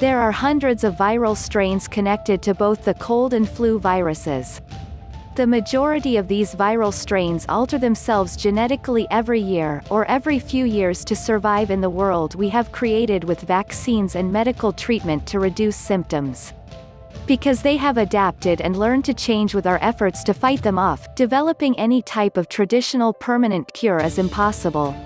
There are hundreds of viral strains connected to both the cold and flu viruses. The majority of these viral strains alter themselves genetically every year or every few years to survive in the world we have created with vaccines and medical treatment to reduce symptoms. Because they have adapted and learned to change with our efforts to fight them off, developing any type of traditional permanent cure is impossible.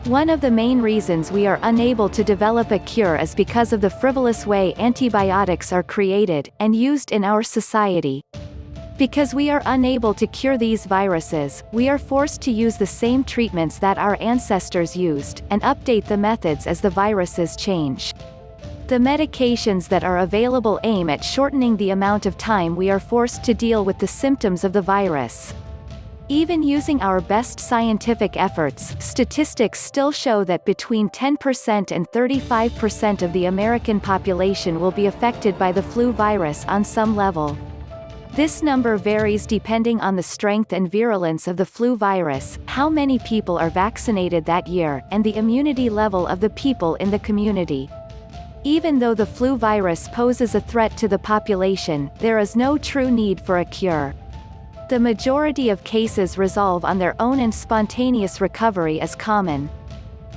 One of the main reasons we are unable to develop a cure is because of the frivolous way antibiotics are created and used in our society. Because we are unable to cure these viruses, we are forced to use the same treatments that our ancestors used, and update the methods as the viruses change. The medications that are available aim at shortening the amount of time we are forced to deal with the symptoms of the virus. Even using our best scientific efforts, statistics still show that between 10% and 35% of the American population will be affected by the flu virus on some level. This number varies depending on the strength and virulence of the flu virus, how many people are vaccinated that year, and the immunity level of the people in the community. Even though the flu virus poses a threat to the population, there is no true need for a cure. The majority of cases resolve on their own and spontaneous recovery is common.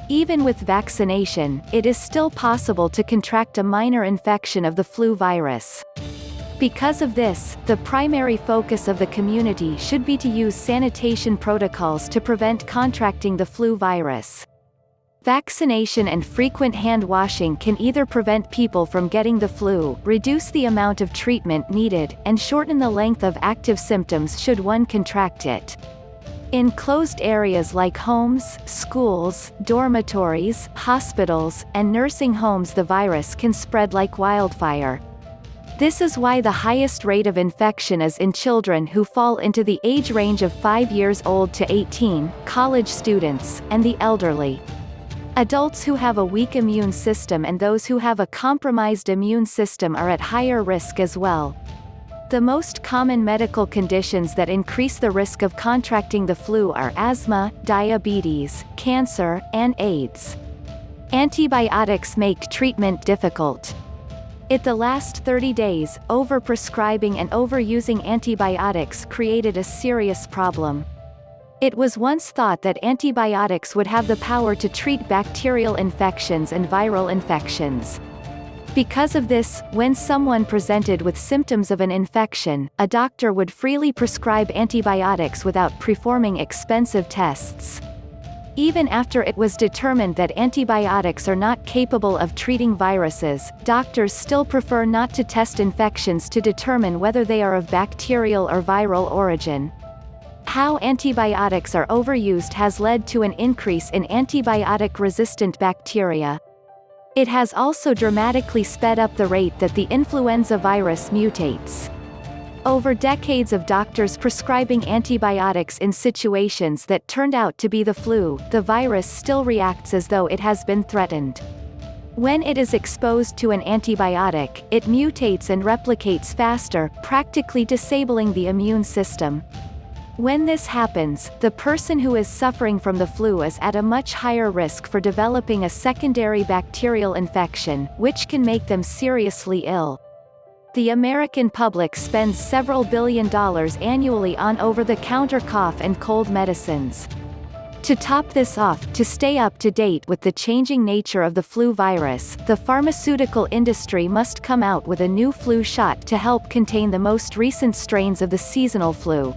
Even with vaccination, it is still possible to contract a minor infection of the flu virus. Because of this, the primary focus of the community should be to use sanitation protocols to prevent contracting the flu virus. Vaccination and frequent hand washing can either prevent people from getting the flu, reduce the amount of treatment needed, and shorten the length of active symptoms should one contract it. In closed areas like homes, schools, dormitories, hospitals, and nursing homes, the virus can spread like wildfire. This is why the highest rate of infection is in children who fall into the age range of 5 years old to 18, college students, and the elderly. Adults who have a weak immune system and those who have a compromised immune system are at higher risk as well. The most common medical conditions that increase the risk of contracting the flu are asthma, diabetes, cancer, and AIDS. Antibiotics make treatment difficult. In the last 30 days, overprescribing and overusing antibiotics created a serious problem. It was once thought that antibiotics would have the power to treat bacterial infections and viral infections. Because of this, when someone presented with symptoms of an infection, a doctor would freely prescribe antibiotics without performing expensive tests. Even after it was determined that antibiotics are not capable of treating viruses, doctors still prefer not to test infections to determine whether they are of bacterial or viral origin. How antibiotics are overused has led to an increase in antibiotic-resistant bacteria. It has also dramatically sped up the rate that the influenza virus mutates. Over decades of doctors prescribing antibiotics in situations that turned out to be the flu, the virus still reacts as though it has been threatened. When it is exposed to an antibiotic, it mutates and replicates faster, practically disabling the immune system. When this happens, the person who is suffering from the flu is at a much higher risk for developing a secondary bacterial infection, which can make them seriously ill. The American public spends several $billion annually on over-the-counter cough and cold medicines. To top this off, to stay up to date with the changing nature of the flu virus, the pharmaceutical industry must come out with a new flu shot to help contain the most recent strains of the seasonal flu.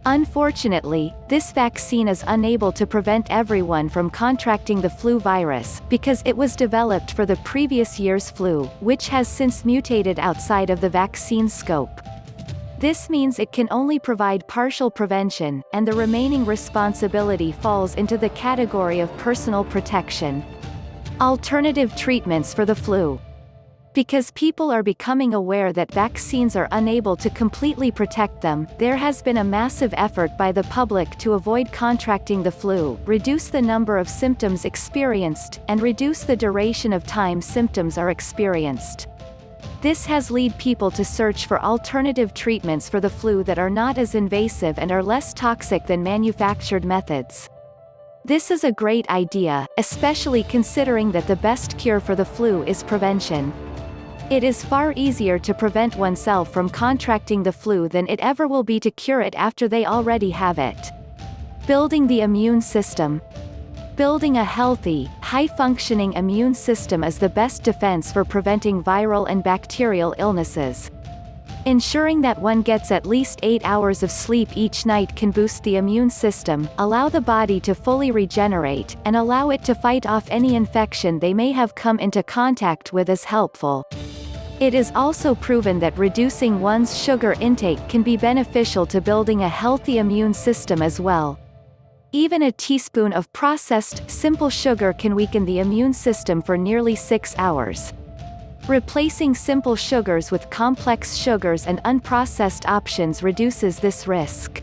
Unfortunately, this vaccine is unable to prevent everyone from contracting the flu virus, because it was developed for the previous year's flu, which has since mutated outside of the vaccine's scope. This means it can only provide partial prevention, and the remaining responsibility falls into the category of personal protection. Alternative treatments for the flu. Because people are becoming aware that vaccines are unable to completely protect them, there has been a massive effort by the public to avoid contracting the flu, reduce the number of symptoms experienced, and reduce the duration of time symptoms are experienced. This has led people to search for alternative treatments for the flu that are not as invasive and are less toxic than manufactured methods. This is a great idea, especially considering that the best cure for the flu is prevention. It is far easier to prevent oneself from contracting the flu than it ever will be to cure it after they already have it. Building the immune system. Building a healthy, high-functioning immune system is the best defense for preventing viral and bacterial illnesses. Ensuring that one gets at least 8 hours of sleep each night can boost the immune system, allow the body to fully regenerate, and allow it to fight off any infection they may have come into contact with is helpful. It is also proven that reducing one's sugar intake can be beneficial to building a healthy immune system as well. Even a teaspoon of processed, simple sugar can weaken the immune system for nearly 6 hours. Replacing simple sugars with complex sugars and unprocessed options reduces this risk.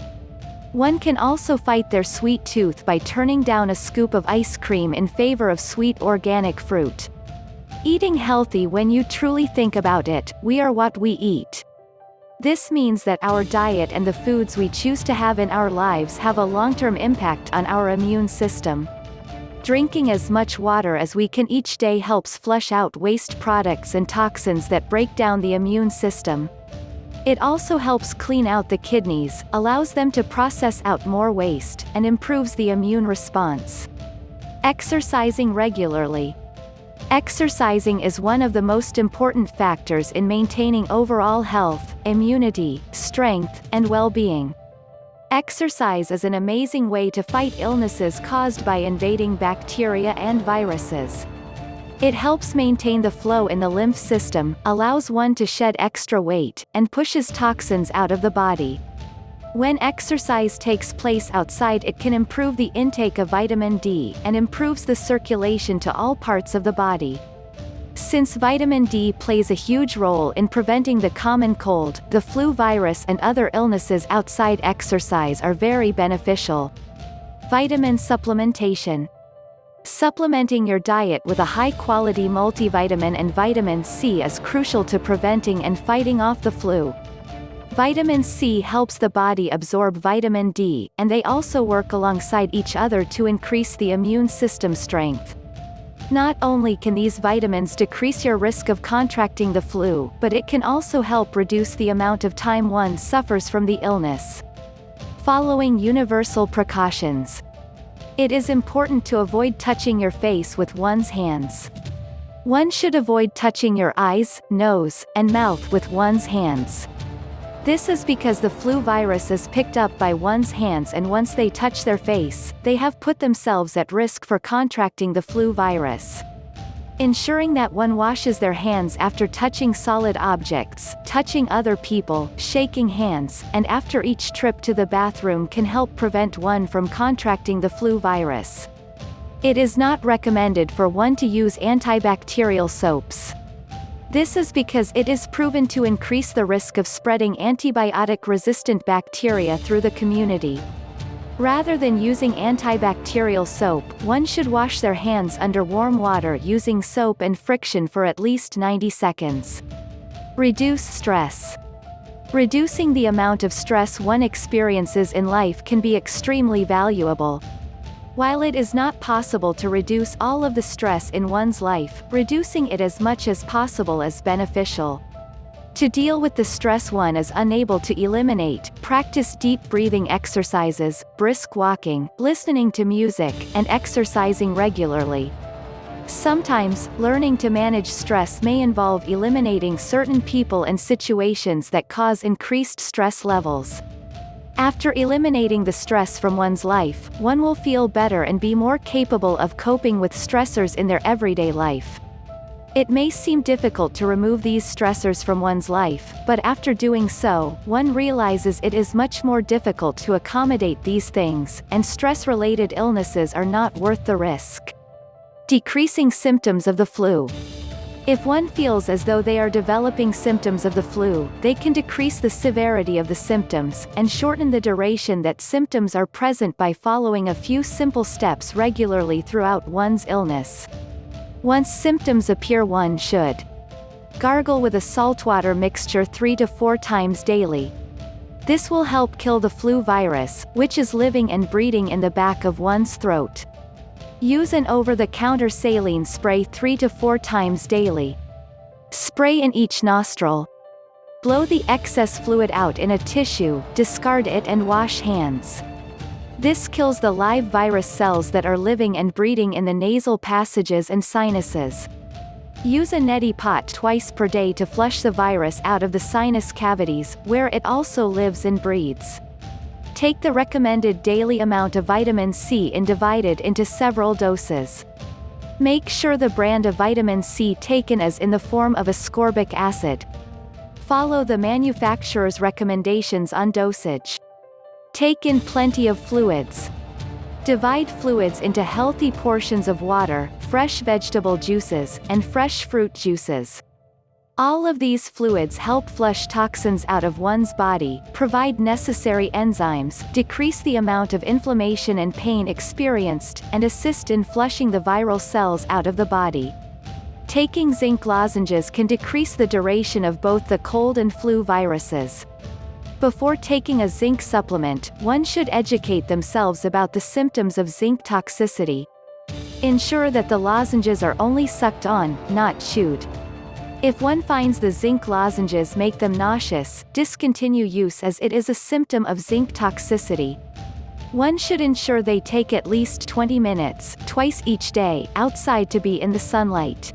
One can also fight their sweet tooth by turning down a scoop of ice cream in favor of sweet organic fruit. Eating healthy. When you truly think about it, we are what we eat. This means that our diet and the foods we choose to have in our lives have a long-term impact on our immune system. Drinking as much water as we can each day helps flush out waste products and toxins that break down the immune system. It also helps clean out the kidneys, allows them to process out more waste, and improves the immune response. Exercising regularly. Exercising is one of the most important factors in maintaining overall health, immunity, strength, and well-being. Exercise is an amazing way to fight illnesses caused by invading bacteria and viruses. It helps maintain the flow in the lymph system, allows one to shed extra weight, and pushes toxins out of the body. When exercise takes place outside, it can improve the intake of vitamin D, and improves the circulation to all parts of the body. Since vitamin D plays a huge role in preventing the common cold, the flu virus and other illnesses, outside exercise are very beneficial. Vitamin supplementation. Supplementing your diet with a high-quality multivitamin and vitamin C is crucial to preventing and fighting off the flu. Vitamin C helps the body absorb vitamin D, and they also work alongside each other to increase the immune system strength. Not only can these vitamins decrease your risk of contracting the flu, but it can also help reduce the amount of time one suffers from the illness. Following universal precautions. It is important to avoid touching your face with one's hands. One should avoid touching your eyes, nose, and mouth with one's hands. This is because the flu virus is picked up by one's hands, and once they touch their face, they have put themselves at risk for contracting the flu virus. Ensuring that one washes their hands after touching solid objects, touching other people, shaking hands, and after each trip to the bathroom can help prevent one from contracting the flu virus. It is not recommended for one to use antibacterial soaps. This is because it is proven to increase the risk of spreading antibiotic-resistant bacteria through the community. Rather than using antibacterial soap, one should wash their hands under warm water using soap and friction for at least 90 seconds. Reduce stress. Reducing the amount of stress one experiences in life can be extremely valuable. While it is not possible to reduce all of the stress in one's life, reducing it as much as possible is beneficial. To deal with the stress one is unable to eliminate, practice deep breathing exercises, brisk walking, listening to music, and exercising regularly. Sometimes, learning to manage stress may involve eliminating certain people and situations that cause increased stress levels. After eliminating the stress from one's life, one will feel better and be more capable of coping with stressors in their everyday life. It may seem difficult to remove these stressors from one's life, but after doing so, one realizes it is much more difficult to accommodate these things, and stress-related illnesses are not worth the risk. Decreasing symptoms of the flu. If one feels as though they are developing symptoms of the flu, they can decrease the severity of the symptoms, and shorten the duration that symptoms are present by following a few simple steps regularly throughout one's illness. Once symptoms appear, one should gargle with a saltwater mixture 3 to 4 times daily. This will help kill the flu virus, which is living and breeding in the back of one's throat. Use an over-the-counter saline spray 3 to 4 times daily. Spray in each nostril. Blow the excess fluid out in a tissue, discard it and wash hands. This kills the live virus cells that are living and breeding in the nasal passages and sinuses. Use a neti pot twice per day to flush the virus out of the sinus cavities, where it also lives and breeds. Take the recommended daily amount of vitamin C and divide it into several doses. Make sure the brand of vitamin C taken is in the form of ascorbic acid. Follow the manufacturer's recommendations on dosage. Take in plenty of fluids. Divide fluids into healthy portions of water, fresh vegetable juices, and fresh fruit juices. All of these fluids help flush toxins out of one's body, provide necessary enzymes, decrease the amount of inflammation and pain experienced, and assist in flushing the viral cells out of the body. Taking zinc lozenges can decrease the duration of both the cold and flu viruses. Before taking a zinc supplement, one should educate themselves about the symptoms of zinc toxicity. Ensure that the lozenges are only sucked on, not chewed. If one finds the zinc lozenges make them nauseous, discontinue use as it is a symptom of zinc toxicity. One should ensure they take at least 20 minutes, twice each day, outside to be in the sunlight.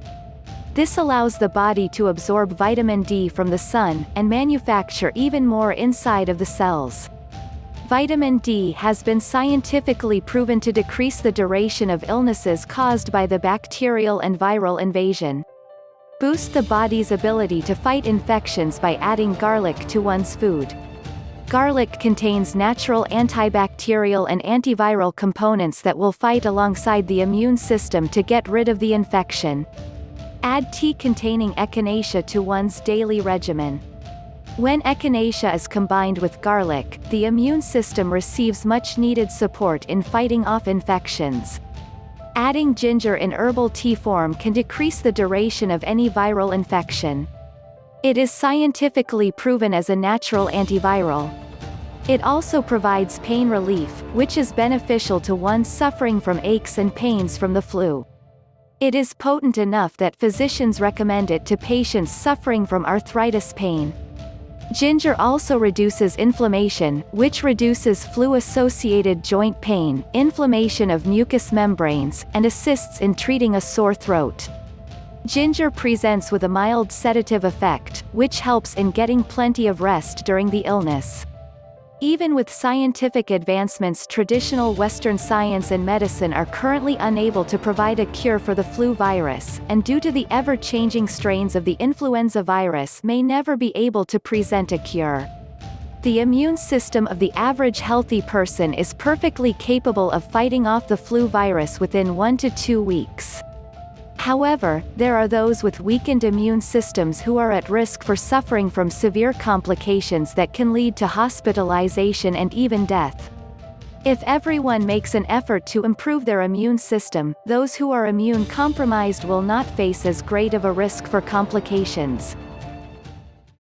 This allows the body to absorb vitamin D from the sun, and manufacture even more inside of the cells. Vitamin D has been scientifically proven to decrease the duration of illnesses caused by the bacterial and viral invasion. Boost the body's ability to fight infections by adding garlic to one's food. Garlic contains natural antibacterial and antiviral components that will fight alongside the immune system to get rid of the infection. Add tea containing echinacea to one's daily regimen. When echinacea is combined with garlic, the immune system receives much-needed support in fighting off infections. Adding ginger in herbal tea form can decrease the duration of any viral infection. It is scientifically proven as a natural antiviral. It also provides pain relief, which is beneficial to one suffering from aches and pains from the flu. It is potent enough that physicians recommend it to patients suffering from arthritis pain. Ginger also reduces inflammation, which reduces flu-associated joint pain, inflammation of mucous membranes, and assists in treating a sore throat. Ginger presents with a mild sedative effect, which helps in getting plenty of rest during the illness. Even with scientific advancements, traditional Western science and medicine are currently unable to provide a cure for the flu virus, and due to the ever-changing strains of the influenza virus may never be able to present a cure. The immune system of the average healthy person is perfectly capable of fighting off the flu virus within 1 to 2 weeks. However, there are those with weakened immune systems who are at risk for suffering from severe complications that can lead to hospitalization and even death. If everyone makes an effort to improve their immune system, those who are immune compromised will not face as great of a risk for complications.